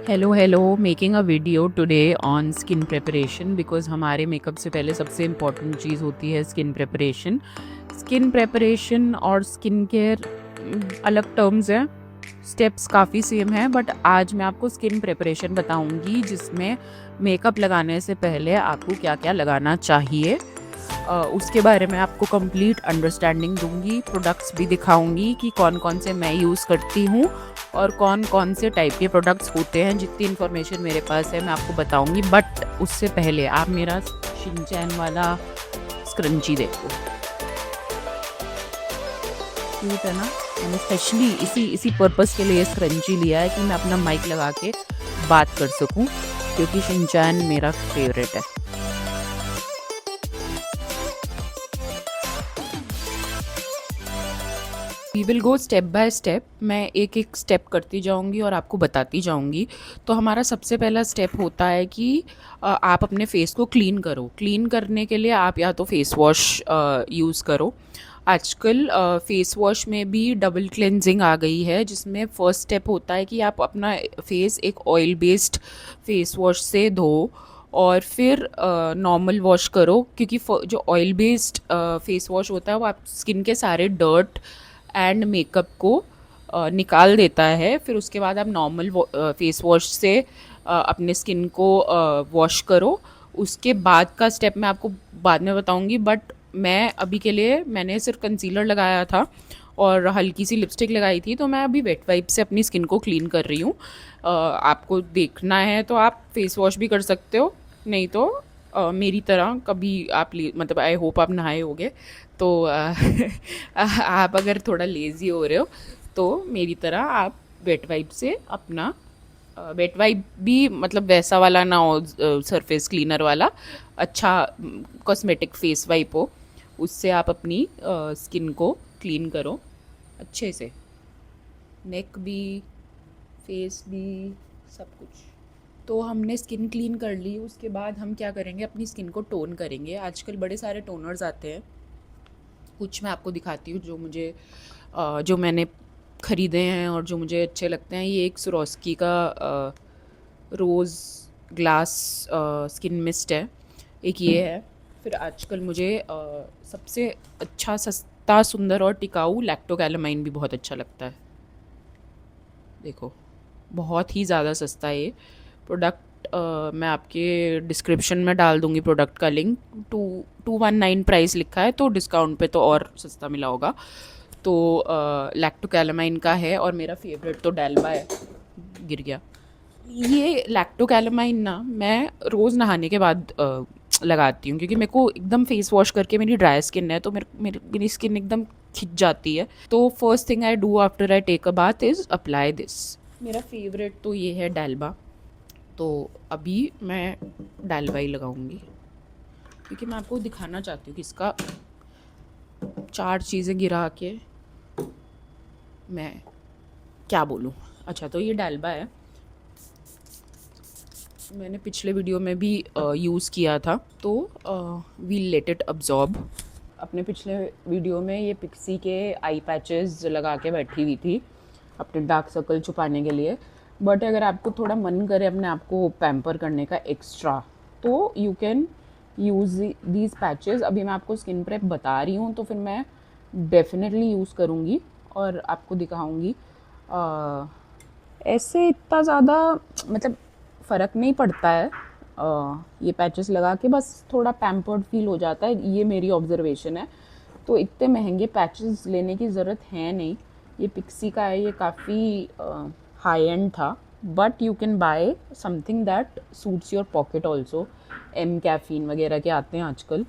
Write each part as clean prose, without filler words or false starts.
Hello making a video today on skin preparation because हमारे makeup से पहले सबसे इम्पॉर्टेंट चीज़ होती है स्किन प्रिपरेशन और स्किन केयर अलग टर्म्स हैं, स्टेप्स काफ़ी सेम हैं, बट आज मैं आपको स्किन प्रिपरेशन बताऊंगी जिसमें मेकअप लगाने से पहले आपको क्या क्या लगाना चाहिए। उसके बारे में आपको कंप्लीट अंडरस्टैंडिंग दूंगी, प्रोडक्ट्स भी दिखाऊंगी कि कौन कौन से मैं यूज़ करती हूँ और कौन कौन से टाइप के प्रोडक्ट्स होते हैं। जितनी इन्फॉर्मेशन मेरे पास है मैं आपको बताऊंगी, बट उससे पहले आप मेरा शिनचैन वाला स्क्रंची देखो, क्यूट है ना। मैंने स्पेशली इसी पर्पस के लिए स्क्रंची लिया है कि मैं अपना माइक लगा के बात कर सकूं, क्योंकि शिनचैन मेरा फेवरेट है। We will go step by step, मैं एक एक स्टेप करती जाऊंगी और आपको बताती जाऊंगी। तो हमारा सबसे पहला स्टेप होता है कि आप अपने फेस को क्लीन करो। क्लीन करने के लिए आप या तो फेस वॉश यूज़ करो। आजकल फेस वॉश में भी डबल क्लेंजिंग आ गई है, जिसमें फर्स्ट स्टेप होता है कि आप अपना फेस एक ऑयल बेस्ड फेस वॉश से धो और फिर नॉर्मल वॉश करो, क्योंकि जो ऑयल बेस्ड फेस वॉश होता है वो आप स्किन के सारे डर्ट एंड मेकअप को निकाल देता है। फिर उसके बाद आप नॉर्मल फेस वॉश से अपने स्किन को वॉश करो। उसके बाद का स्टेप मैं आपको बाद में बताऊंगी, बट मैं अभी के लिए मैंने सिर्फ कंसीलर लगाया था और हल्की सी लिपस्टिक लगाई थी, तो मैं अभी वेट वाइप से अपनी स्किन को क्लीन कर रही हूँ। आपको देखना है तो आप फेस वॉश भी कर सकते हो, नहीं तो मेरी तरह कभी आप मतलब आई होप आप नहाए होगे, तो आप अगर थोड़ा लेज़ी हो रहे हो तो मेरी तरह आप वेट वाइप से अपना वेट वाइप भी मतलब वैसा वाला ना हो, सरफेस क्लीनर वाला, अच्छा कॉस्मेटिक फेस वाइप हो, उससे आप अपनी स्किन को क्लीन करो अच्छे से, नेक भी फेस भी सब कुछ। तो हमने स्किन क्लीन कर ली, उसके बाद हम क्या करेंगे, अपनी स्किन को टोन करेंगे। आजकल बड़े सारे टोनर्स आते हैं, कुछ मैं आपको दिखाती हूँ जो मैंने ख़रीदे हैं और जो मुझे अच्छे लगते हैं। ये एक स्वरोस्की का रोज़ ग्लास स्किन मिस्ट है, एक ये है। फिर आजकल मुझे सबसे अच्छा सस्ता सुंदर और टिकाऊ लैक्टोकैलामाइन भी बहुत अच्छा लगता है। देखो, बहुत ही ज़्यादा सस्ता है ये प्रोडक्ट। मैं आपके डिस्क्रिप्शन में डाल दूँगी प्रोडक्ट का लिंक। 219 प्राइस लिखा है, तो डिस्काउंट पे तो और सस्ता मिला होगा। तो लैक्टोकैलामाइन का है, और मेरा फेवरेट तो डेल्बा है। गिर गया। ये लैक्टोकैलामाइन ना मैं रोज़ नहाने के बाद लगाती हूँ, क्योंकि मेरे को एकदम फेस वॉश करके, मेरी ड्राई स्किन है तो मेरी स्किन एकदम खिंच जाती है। तो first thing I do after I take a bath is apply this. मेरा फेवरेट तो ये है डेल्बा, तो अभी मैं डेल्बा ही लगाऊंगी, क्योंकि मैं आपको दिखाना चाहती हूँ कि इसका 4 चीज़ें गिरा के मैं क्या बोलूँ। अच्छा, तो ये डेल्बा है, मैंने पिछले वीडियो में भी यूज़ किया था, तो वी लेट इट अब्जॉर्ब। अपने पिछले वीडियो में ये पिक्सी के आई पैचेस लगा के बैठी हुई थी अपने डार्क सर्कल छुपाने के लिए। बट अगर आपको थोड़ा मन करे अपने आप को पैम्पर करने का एक्स्ट्रा, तो you can use these patches. अभी मैं आपको स्किन प्रेप बता रही हूँ, तो फिर मैं डेफिनेटली यूज़ करूँगी और आपको दिखाऊँगी। ऐसे इतना ज़्यादा मतलब फ़र्क नहीं पड़ता है, ये पैचेस लगा के बस थोड़ा पैम्पर्ड फील हो जाता है, ये मेरी ऑब्जर्वेशन है। तो इतने महंगे पैचेस लेने की ज़रूरत है नहीं। ये पिक्सी का है, ये काफ़ी हाई एंड था, but you can buy something that suits your pocket also. M Caffeine वगैरह के आते हैं आजकल,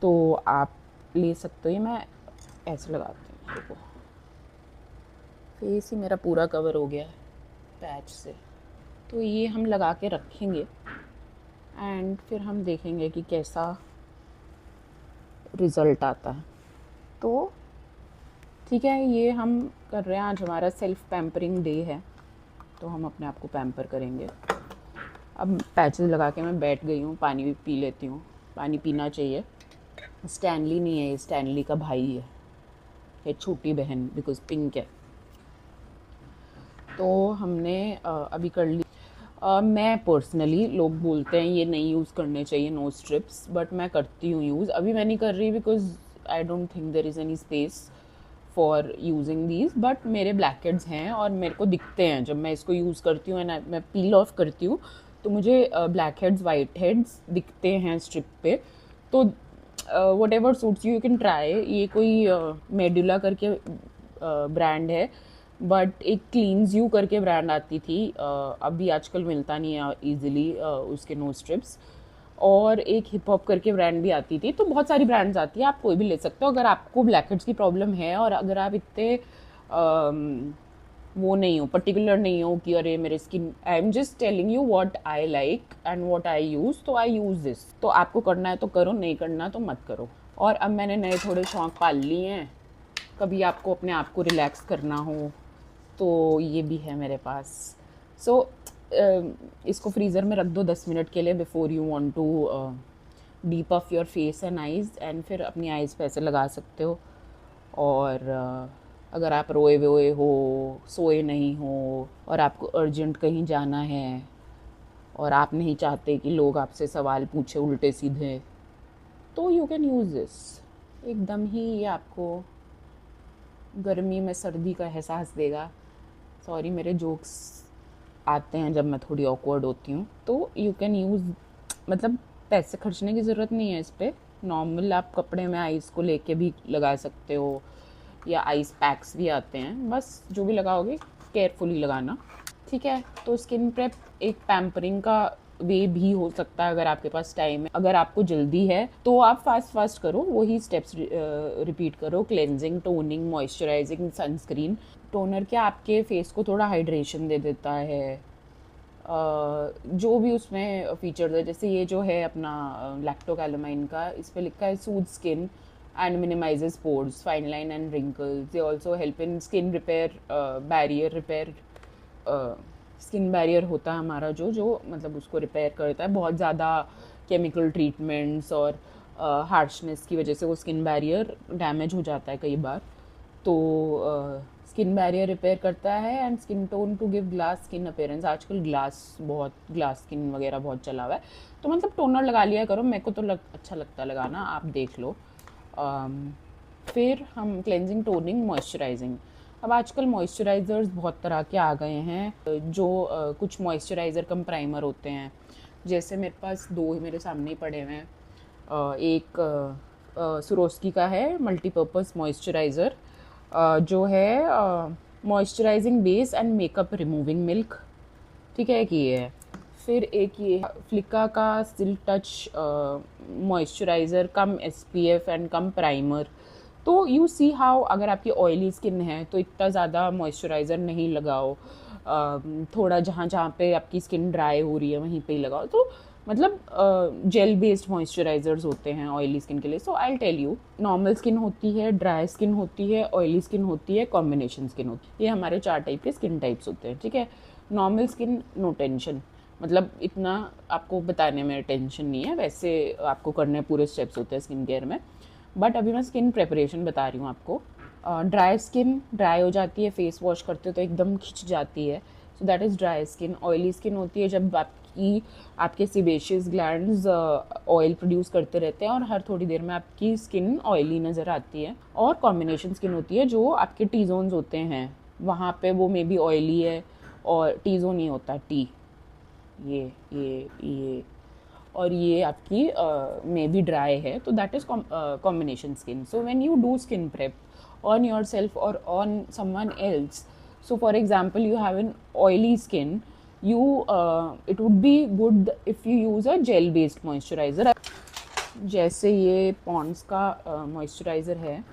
तो आप ले सकते हो। ये मैं ऐसे लगाती हूँ, देखो फेस ही मेरा पूरा कवर हो गया है पैच से। तो ये हम लगा के रखेंगे एंड फिर हम देखेंगे कि कैसा रिज़ल्ट आता है। तो ठीक है, ये हम कर रहे हैं, आज हमारा सेल्फ पैम्परिंग डे है, तो हम अपने आप को पैम्पर करेंगे। अब पैचेस लगा के मैं बैठ गई हूँ, पानी भी पी लेती हूँ, पानी पीना चाहिए। स्टैनली नहीं है, ये स्टैनली का भाई है, ये छोटी बहन, बिकॉज पिंक है। तो हमने अभी कर ली। मैं पर्सनली, लोग बोलते हैं ये नहीं यूज़ करने चाहिए नो स्ट्रिप्स, बट मैं करती हूँ यूज़। अभी मैं नहीं कर रही because I don't think there is any space for using these, but मेरे ब्लैक हेड्स हैं और मेरे को दिखते हैं जब मैं इसको यूज़ करती हूँ एंड मैं पील ऑफ करती हूँ तो मुझे ब्लैक हेड्स वाइट हेड्स दिखते हैं स्ट्रिप पे। तो what ever suits you can try. ये कोई मेडुला करके ब्रांड है, बट एक क्लीन्स यू करके ब्रांड आती थी, अभी आजकल मिलता नहीं है ईजिली उसके नो स्ट्रिप्स। और एक हिप हॉप करके ब्रांड भी आती थी। तो बहुत सारी ब्रांड्स आती है, आप कोई भी ले सकते हो अगर आपको ब्लैकहेड्स की प्रॉब्लम है और अगर आप इतने वो नहीं हो, पर्टिकुलर नहीं हो कि अरे मेरे skin, I am just telling you what I like and what I use, तो आई यूज़ दिस। तो आपको करना है तो करो, नहीं करना तो मत करो। और अब मैंने नए थोड़े शौक पाल लिए हैं, कभी आपको अपने आप को रिलैक्स करना हो तो ये भी है मेरे पास। सो इसको फ्रीज़र में रख दो 10 मिनट के लिए before you want to deep off your face and eyes, and फिर अपनी आइज़ पे ऐसे लगा सकते हो। और अगर आप रोए वोए हो, सोए नहीं हो और आपको अर्जेंट कहीं जाना है और आप नहीं चाहते कि लोग आपसे सवाल पूछे उल्टे सीधे, तो यू कैन यूज़ दिस। एकदम ही ये आपको गर्मी में सर्दी का एहसास देगा। सॉरी, मेरे जोक्स आते हैं जब मैं थोड़ी ऑकवर्ड होती हूँ। तो यू कैन यूज़, मतलब पैसे खर्चने की ज़रूरत नहीं है इस पर। नॉर्मल आप कपड़े में आइस को लेके भी लगा सकते हो, या आइस पैक्स भी आते हैं, बस जो भी लगाओगे केयरफुली लगाना, ठीक है। तो स्किन प्रेप एक पैम्परिंग का वे भी हो सकता है अगर आपके पास टाइम है। अगर आपको जल्दी है तो आप फास्ट फास्ट करो, वही स्टेप्स रिपीट करो। Cleansing, toning, moisturising, sunscreen. Toner क्या आपके फेस को थोड़ा हाइड्रेशन दे देता है, जो भी उसमें फीचर्स है, जैसे ये जो है अपना लैक्टोकैलामाइन का, इस पर लिखा है soothe skin and minimizes pores, fine line and wrinkles. They also help in skin repair, barrier repair. Skin barrier होता है हमारा जो जो मतलब उसको रिपेयर करता है। बहुत ज़्यादा केमिकल ट्रीटमेंट्स और हार्शनेस की वजह से वो स्किन बैरियर डैमेज हो जाता है कई बार। तो स्किन बैरियर रिपेयर करता है and skin tone to give glass skin appearance. आजकल ग्लास स्किन वगैरह बहुत चला हुआ है, तो मतलब टोनर लगा लिया करो। मेरे को तो अच्छा लगता है लगाना, आप देख लो। फिर हम क्लेंजिंग, टोनिंग, मॉइस्चराइजिंग। अब आजकल मॉइस्चराइज़र्स बहुत तरह के आ गए हैं, जो कुछ मॉइस्चराइज़र कम प्राइमर होते हैं। जैसे मेरे पास दो ही मेरे सामने ही पड़े हुए हैं। एक सुरोस्की का है मल्टीपर्पज़ मॉइस्चराइज़र, जो है moisturising base and makeup removing milk, ठीक है कि ये है। फिर एक ये फ्लिका का silk touch moisturiser, come SPF and come primer. तो यू सी हाउ, अगर आपकी ऑयली स्किन है तो इतना ज़्यादा मॉइस्चराइज़र नहीं लगाओ, थोड़ा जहाँ जहाँ पे आपकी स्किन ड्राई हो रही है वहीं पे ही लगाओ। तो मतलब जेल बेस्ड मॉइस्चराइजर्स होते हैं ऑयली स्किन के लिए। So I tell you, normal skin होती है, ड्राई स्किन होती है, ऑयली स्किन होती है, कॉम्बिनेशन स्किन होती है। ये हमारे 4 टाइप के स्किन टाइप्स होते हैं, ठीक है। नॉर्मल स्किन, नो टेंशन, मतलब इतना आपको बताने में टेंशन नहीं है, वैसे आपको करने पूरे स्टेप्स होते हैं स्किन केयर में। बट अभी मैं स्किन प्रेपरेशन बता रही हूँ आपको। ड्राई स्किन, ड्राई हो जाती है, फेस वॉश करते हो तो एकदम खिंच जाती है, so that is dry skin. Oily skin होती है जब आपके सिबेशियस ग्लैंड्स ऑयल प्रोड्यूस करते रहते हैं और हर थोड़ी देर में आपकी स्किन ऑयली नज़र आती है। और कॉम्बिनेशन स्किन होती है जो आपके टी जोन्स होते हैं वहाँ पे वो मे बी ऑयली है और टी जोन नहीं होता, टी, ये और ये आपकी मे बी ड्राई है, तो that is combination skin. So when you do skin prep on yourself और on someone else, so for example you have an oily skin, you it would be good if you use a gel based moisturizer, जैसे ये Pond's का moisturiser है।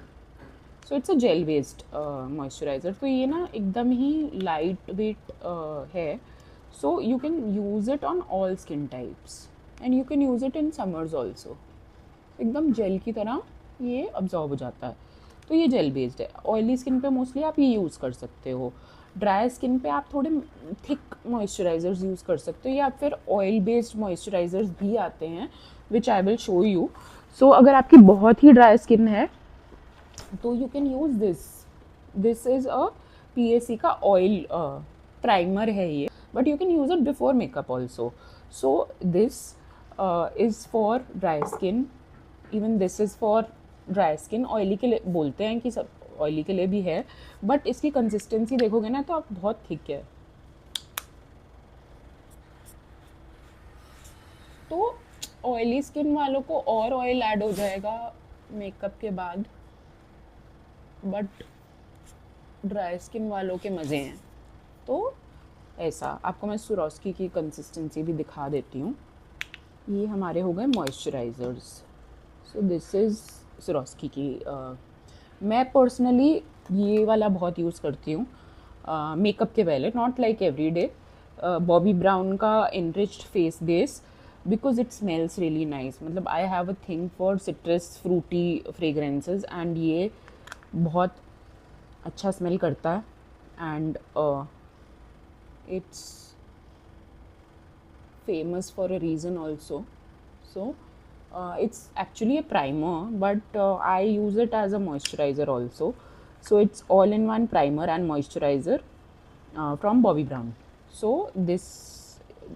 So it's a gel based moisturiser, तो ये ना एकदम ही light weight है। So you can use it on all skin types and you can use it in summers also. एकदम जेल की तरह ये अब्जॉर्ब हो जाता है, तो ये जेल बेस्ड है। ऑयली स्किन पे मोस्टली आप ये यूज़ कर सकते हो। ड्राई स्किन पे आप थोड़े थिक मॉइस्चराइज़र्स यूज़ कर सकते हो, या फिर ऑयल बेस्ड मॉइस्चराइज़र्स भी आते हैं विच आई विल शो यू। सो अगर आपकी बहुत ही ड्राई स्किन है तो you can use this is a PAC का ऑयल प्राइमर है ये। but you can use it before makeup also. So this is for dry skin, even this is for dry skin. Oily के लिए बोलते हैं कि सब ऑयली के लिए भी है, बट इसकी कंसिस्टेंसी देखोगे ना तो आप बहुत थिक है। तो ऑयली स्किन वालों को और ऑयल ऐड हो जाएगा मेकअप के बाद, बट ड्राई स्किन वालों के मज़े हैं। तो ऐसा आपको मैं स्वरोस्की की कंसिस्टेंसी भी दिखा देती हूँ। ये हमारे हो गए moisturisers. So this is Swarovski की। मैं पर्सनली ये वाला बहुत यूज़ करती हूँ मेकअप के पहले, not like every day. Bobbi Brown का enriched face base, because it smells really nice. मतलब I have a thing for citrus fruity fragrances, and ये बहुत अच्छा स्मेल करता है, and it's famous for a reason also. So it's actually a primer, but I use it as a moisturizer also. So it's all in one primer and moisturizer from Bobbi Brown. So this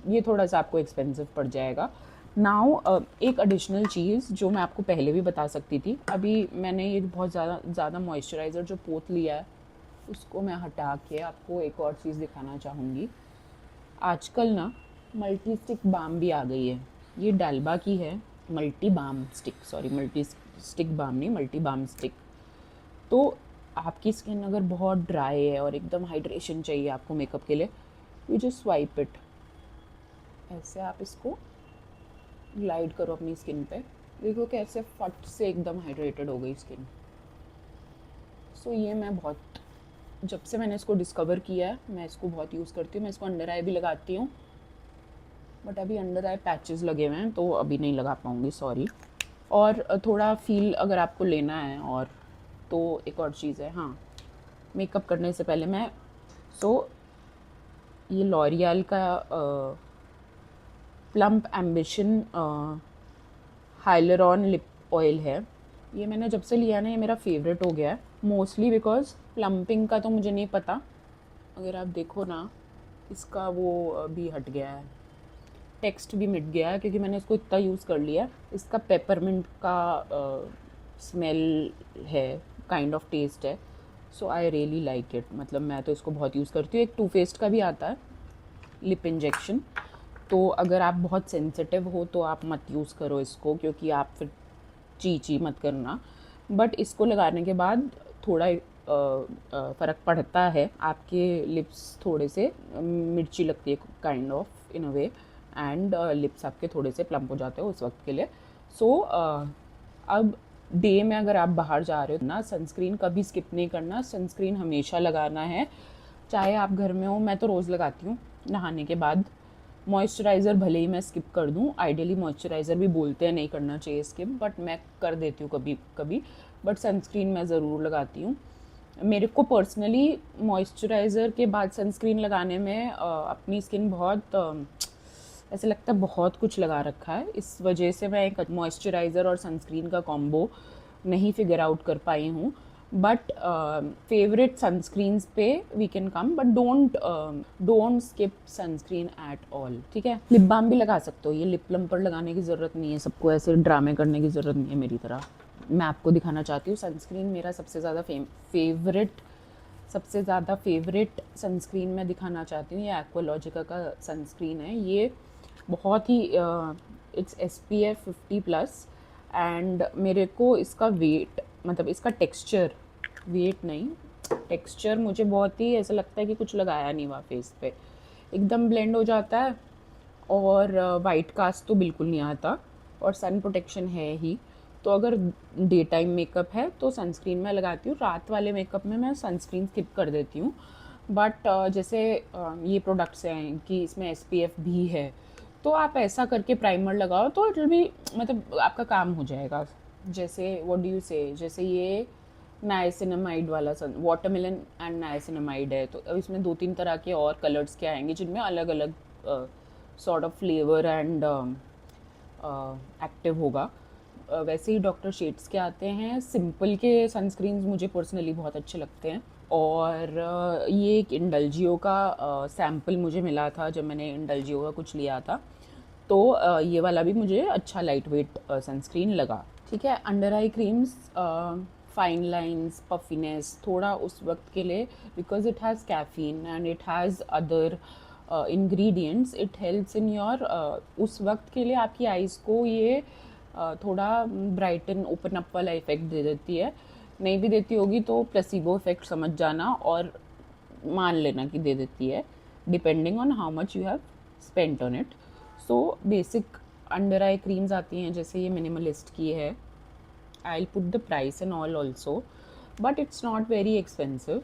ये थोड़ा सा आपको expensive पड़ जाएगा। Now एक additional चीज़ जो मैं आपको पहले भी बता सकती थी, अभी मैंने ये बहुत ज़्यादा मॉइस्चराइज़र जो पोत लिया है उसको मैं हटा के आपको एक और चीज़ दिखाना चाहूँगी। आजकल ना मल्टी स्टिक बाम भी आ गई है। ये डालबा की है multi balm stick, sorry multi stick balm नहीं, मल्टी बाम स्टिक। तो आपकी स्किन अगर बहुत ड्राई है और एकदम हाइड्रेशन चाहिए आपको मेकअप के लिए, यू जस्ट स्वाइप इट ऐसे, आप इसको ग्लाइड करो अपनी स्किन पे, देखो कैसे फट से एकदम हाइड्रेटेड हो गई स्किन। सो ये मैं बहुत, जब से मैंने इसको डिस्कवर किया है मैं इसको बहुत यूज़ करती हूँ। मैं इसको अंडर आई भी लगाती हूँ, बट अभी अंडर आई पैचेस लगे हुए हैं तो अभी नहीं लगा पाऊँगी, सॉरी। और थोड़ा फील अगर आपको लेना है, और तो एक और चीज़ है, हाँ, मेकअप करने से पहले मैं ये लॉरियल का प्लम्प एम्बिशन हाइलरॉन लिप ऑयल है। ये मैंने जब से लिया ना ये मेरा फेवरेट हो गया है, मोस्टली बिकॉज प्लम्पिंग का तो मुझे नहीं पता। अगर आप देखो ना इसका वो भी हट गया है, टेक्स्ट भी मिट गया है, क्योंकि मैंने इसको इतना यूज़ कर लिया। इसका पेपरमिंट का स्मेल है, काइंड ऑफ टेस्ट है। सो आई रियली लाइक इट। मतलब मैं तो इसको बहुत यूज़ करती हूँ। एक टू फेस्ड का भी आता है लिप इंजेक्शन, तो अगर आप बहुत सेंसिटिव हो तो आप मत यूज़ करो इसको, क्योंकि आप फिर ची मत करना। बट इसको लगाने के बाद थोड़ा फ़र्क पड़ता है, आपके लिप्स थोड़े से मिर्ची लगती है kind of in a way, and lips आपके थोड़े से प्लम्प हो जाते हो उस वक्त के लिए। सो अब डे में अगर आप बाहर जा रहे हो ना, सनस्क्रीन कभी स्किप नहीं करना, सनस्क्रीन हमेशा लगाना है, चाहे आप घर में हो। मैं तो रोज़ लगाती हूँ नहाने के बाद। मॉइस्चराइज़र भले ही मैं स्किप कर दूँ, आइडियली मॉइस्चराइज़र भी बोलते हैं नहीं करना चाहिए स्किप, बट मैं कर देती हूँ कभी कभी। बट सनस्क्रीन मैं ज़रूर लगाती हूँ। मेरे को पर्सनली मॉइस्चराइज़र के बाद सनस्क्रीन लगाने में अपनी स्किन बहुत ऐसे लगता है बहुत कुछ लगा रखा है। इस वजह से मैं एक मॉइस्चराइज़र और सनस्क्रीन का कॉम्बो नहीं फिगर आउट कर पाई हूँ। बट फेवरेट सनस्क्रीन्स पे we can come, but don't skip sunscreen at all, ठीक है। लिप बाम भी लगा सकते हो, ये लिप प्लम्पर लगाने की ज़रूरत नहीं है, सबको ऐसे ड्रामे करने की ज़रूरत नहीं है मेरी तरह। मैं आपको दिखाना चाहती हूँ सनस्क्रीन मेरा सबसे ज़्यादा फेवरेट सनस्क्रीन मैं दिखाना चाहती हूँ। ये एक्वालॉजिका का सनस्क्रीन है। ये बहुत ही इट्स SPF 50+, एंड मेरे को इसका वेट, मतलब इसका टेक्सचर, वेट नहीं, टेक्सचर मुझे बहुत ही ऐसा लगता है कि कुछ लगाया नहीं हुआ फेस पे, एकदम ब्लेंड हो जाता है। और वाइट कास्ट तो बिल्कुल नहीं आता, और सन प्रोटेक्शन है ही। तो अगर डे टाइम मेकअप है तो सनस्क्रीन मैं लगाती हूँ, रात वाले मेकअप में मैं सनस्क्रीन स्किप कर देती हूँ। बट जैसे ये प्रोडक्ट्स हैं कि इसमें SPF भी है, तो आप ऐसा करके प्राइमर लगाओ तो इट विल बी, मतलब आपका काम हो जाएगा। जैसे व्हाट डू यू से, जैसे ये नाइसिनामाइड वाला वाटरमेलन एंड नाइसिनामाइड है, तो अब इसमें 2-3 तरह के और कलर्स के आएंगे जिनमें अलग अलग sort of flavour and active होगा। वैसे ही डॉक्टर शेड्स के आते हैं। सिंपल के सनस्क्रीन्स मुझे पर्सनली बहुत अच्छे लगते हैं, और ये एक इंडलजियो का सैम्पल मुझे मिला था जब मैंने इंडलजियो का कुछ लिया था। तो ये वाला भी मुझे अच्छा लाइट वेट सनस्क्रीन लगा। ठीक है, under eye creams, fine lines, puffiness थोड़ा उस वक्त के लिए, because it has caffeine and it has other ingredients, it helps in your, उस वक्त के लिए आपकी आइज़ को ये थोड़ा ब्राइटन ओपन अप वाला इफेक्ट दे देती है। नहीं भी देती होगी तो प्लेसिबो इफेक्ट समझ जाना और मान लेना कि दे देती है, depending on how much you have spent on it. So basic under eye creams आती हैं, जैसे ये मिनिमलिस्ट की है, I put the price and all also, but it's not very expensive,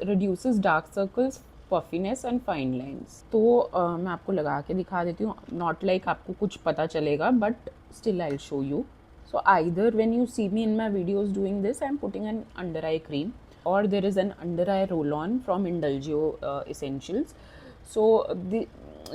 reduces dark circles, puffiness and fine lines. तो मैं आपको लगा के दिखा देती हूँ, नॉट लाइक आपको कुछ पता चलेगा, but still I will show you. So either when you see me in my videos doing this, I'm putting an under eye cream, or there is an under eye roll-on from Indulgio Essentials. So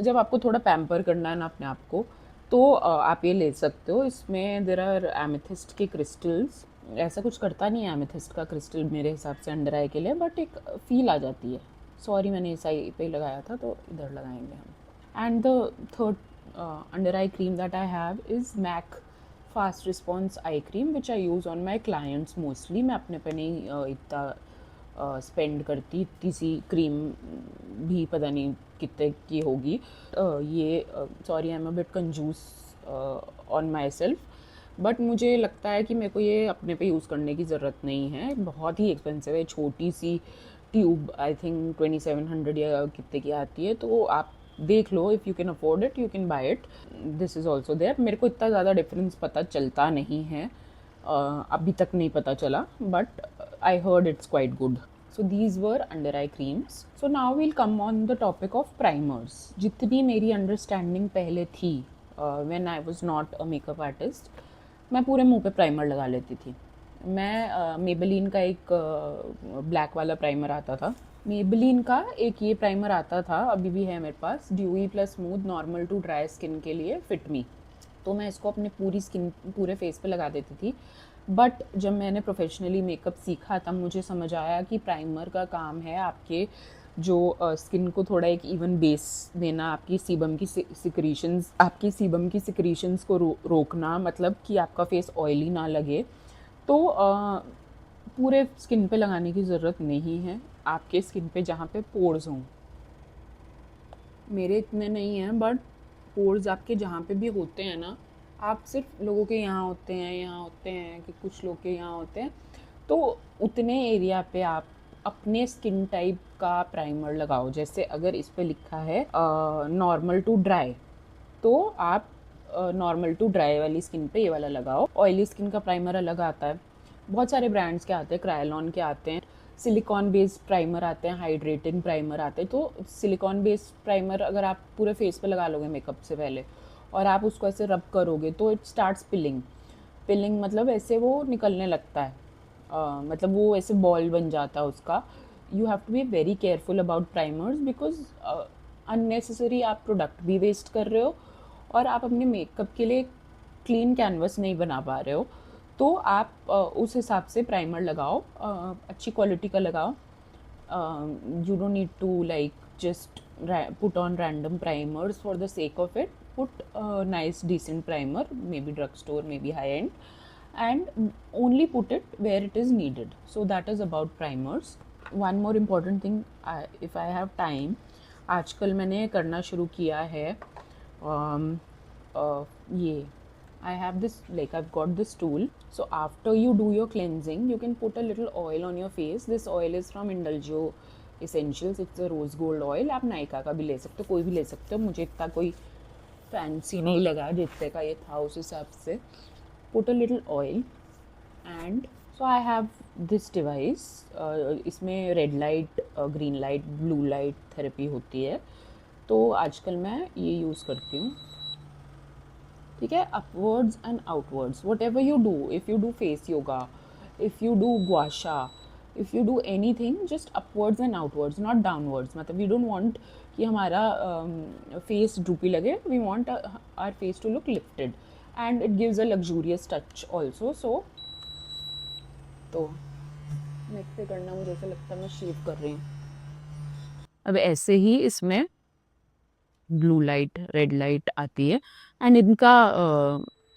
जब आपको थोड़ा pamper करना है ना अपने आप को, तो आप ये ले सकते हो। इसमें देर आर एमेथिस्ट के क्रिस्टल्स, ऐसा कुछ करता नहीं है एमेथिस्ट का क्रिस्टल मेरे हिसाब से अंडर आई के लिए, बट एक फील आ जाती है। सॉरी मैंने इस आई पे लगाया था तो इधर लगाएंगे हम। And the third under eye cream that I have is MAC fast response eye cream, which I use on my clients mostly. मैं अपने पे नहीं इतना स्पेंड करती, इतनी सी क्रीम भी पता नहीं कितने की होगी। ये sorry I am a bit कंजूस ऑन माई सेल्फ, बट मुझे लगता है कि मेरे को ये अपने पे यूज़ करने की ज़रूरत नहीं है, बहुत ही एक्सपेंसिव है। छोटी सी ट्यूब आई थिंक 2700 या कितने की आती है, तो आप देख लो, if you can afford it you can buy it, this is also there. मेरे को इतना ज़्यादा डिफरेंस पता चलता नहीं है, अभी तक नहीं पता चला, but I heard it's quite good. So these were under eye creams. So now we'll come on the topic of primers. जितनी मेरी अंडरस्टैंडिंग पहले थी, when I was not a makeup artist, मैं पूरे मुंह पे प्राइमर लगा लेती थी। मैं मेबेलिन का एक ब्लैक वाला प्राइमर आता था, मेबेलिन का एक ये प्राइमर आता था, अभी भी है मेरे पास, dewy plus smooth normal to dry skin के लिए, फिट मी। तो मैं इसको अपने पूरी स्किन, पूरे फेस पे लगा देती थी। बट जब मैंने प्रोफेशनली मेकअप सीखा तब मुझे समझ आया कि प्राइमर का काम है आपके जो स्किन को थोड़ा एक इवन बेस देना, आपकी सीबम की सिक्रीशंस को रोकना, मतलब कि आपका फेस ऑयली ना लगे। तो पूरे स्किन पे लगाने की ज़रूरत नहीं है, आपके स्किन पे जहाँ पे पोर्स हों, मेरे इतने नहीं हैं, बट पोर्स आपके जहाँ पे भी होते हैं ना, आप सिर्फ लोगों के यहाँ होते हैं कि कुछ लोग के यहाँ होते हैं, तो उतने एरिया पे आप अपने स्किन टाइप का प्राइमर लगाओ। जैसे अगर इस पे लिखा है नॉर्मल टू ड्राई, तो आप नॉर्मल टू ड्राई वाली स्किन पे ये वाला लगाओ। ऑयली स्किन का प्राइमर अलग आता है, बहुत सारे ब्रांड्स के आते हैं, क्रायोलॉन के आते हैं, सिलिकॉन बेस्ड प्राइमर आते हैं, हाइड्रेटिंग प्राइमर आते हैं। तो सिलिकॉन बेस्ड प्राइमर अगर आप पूरे फेस पे लगा लोगे मेकअप से पहले और आप उसको ऐसे रब करोगे तो इट स्टार्ट्स पिलिंग मतलब ऐसे वो निकलने लगता है, मतलब वो ऐसे बॉल बन जाता है उसका। You have to be very careful about primers, because unnecessary आप प्रोडक्ट भी वेस्ट कर रहे हो और आप अपने मेकअप के लिए क्लीन कैनवस नहीं बना पा रहे हो। तो आप उस हिसाब से प्राइमर लगाओ, अच्छी क्वालिटी का लगाओ। You don't need to like just put on random primers for the sake of it. Put a nice decent primer, maybe drugstore, maybe high end, and only put it where it is needed. So that is about primers. One more important thing, if I have time, आजकल मैंने करना शुरू किया है, ये I have this, like I've got this tool. So after you do your cleansing, you can put a little oil on your face. This oil is from Indulgio Essentials. It's a rose gold oil. आप नायका का भी ले सकते हो, कोई भी ले सकते हो, मुझे इतना कोई फैंसी नहीं लगा जितने का ये था उस हिसाब से। Put a little oil and so I have this device. इसमें red light, green light, blue light therapy होती है, तो आजकल मैं ये यूज़ करती हूँ। ठीक है, upwards and outwards, whatever you do, if you do face yoga, if you do gua sha, if you do anything, just upwards and outwards, not downwards. मतलब वी डोंट वांट कि हमारा face droopy लगे, we want our face to look lifted and it gives a luxurious touch also. So तो neck पे करना मुझे ऐसा लगता है मैं शेव कर रही हूँ। अब ऐसे ही इसमें ब्लू लाइट, रेड लाइट आती है एंड इनका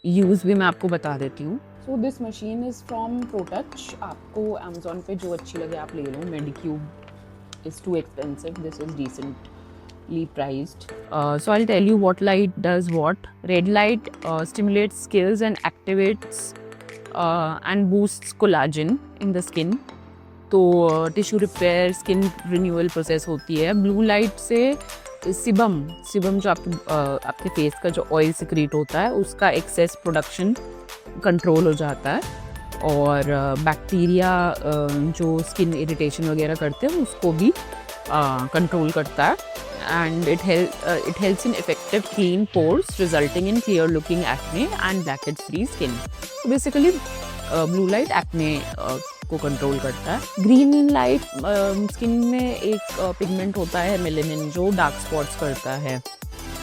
यूज़ भी मैं आपको बता देती हूँ। So this machine is from ProTouch. आपको अमेज़ॉन पे जो अच्छी लगे आप ले लो। Medicube is too expensive, this is decently priced. So I'll tell you what light does what. Red light stimulates skills and activates and boosts collagen in the skin. तो tissue repair, skin renewal process होती है। Blue light से sebum जो आपके face का जो oil secrete होता है उसका एक्सेस प्रोडक्शन कंट्रोल हो जाता है और बैक्टीरिया जो स्किन इरिटेशन वगैरह करते हैं उसको भी कंट्रोल करता है and it helps in effective clean pores resulting in clear looking acne and blockage free skin. Basically blue light acne को कंट्रोल करता है। ग्रीन लाइट स्किन में एक पिगमेंट होता है मेलेनिन जो डार्क स्पॉट्स करता है।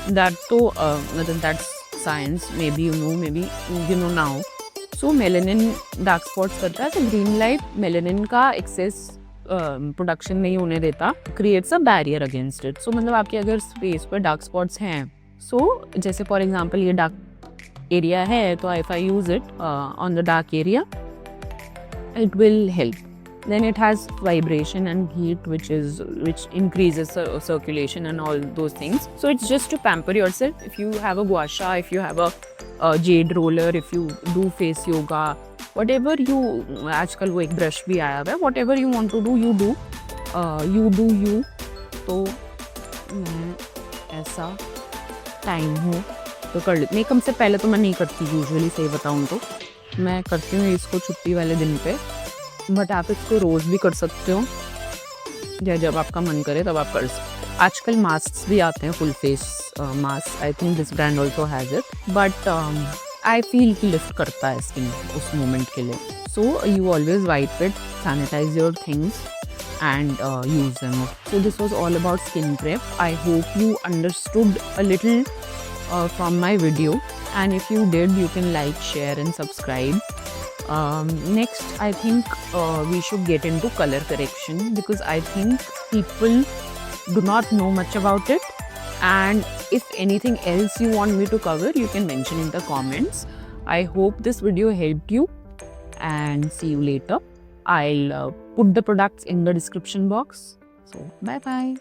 दैट तो मतलब that's science, maybe you know now. So melanin dark spots करता है, तो ग्रीन लाइट मेलेनिन का एक्सेस प्रोडक्शन नहीं होने देता, creates a barrier against it. So मतलब आपके अगर फेस पर डार्क स्पॉट्स हैं, सो जैसे फॉर एग्जांपल ये डार्क एरिया है, तो if I use it on the dark area it will help. Then it has vibration and heat which increases circulation and all those things. So it's just to pamper yourself. If you have a gua sha, if you have a jade roller, if you do face yoga, whatever you, आजकल वो एक brush भी आया हुआ है, whatever you want to do you do, you. तो मैं ऐसा टाइम हो तो कर लेती। मेकअप से पहले तो मैं नहीं करती यूजुअली, सही बताऊँ तो मैं करती हूँ इसको छुट्टी वाले दिन पे, बट आप इसको रोज़ भी कर सकते हो या जब आपका मन करे तब आप कर सकते हो। आजकल मास्क भी आते हैं, full face mask. I think this brand also has it, but I feel कि लिफ्ट करता है स्किन उस मोमेंट के लिए। So you always wipe it, sanitize your things and use them. So this was all about skin prep. I hope you understood a little from my video, and if you did, you can like, share and subscribe. Next I think we should get into color correction, because I think people do not know much about it, and if anything else you want me to cover, you can mention in the comments. I hope this video helped you, and see you later. I'll put the products in the description box. So bye bye.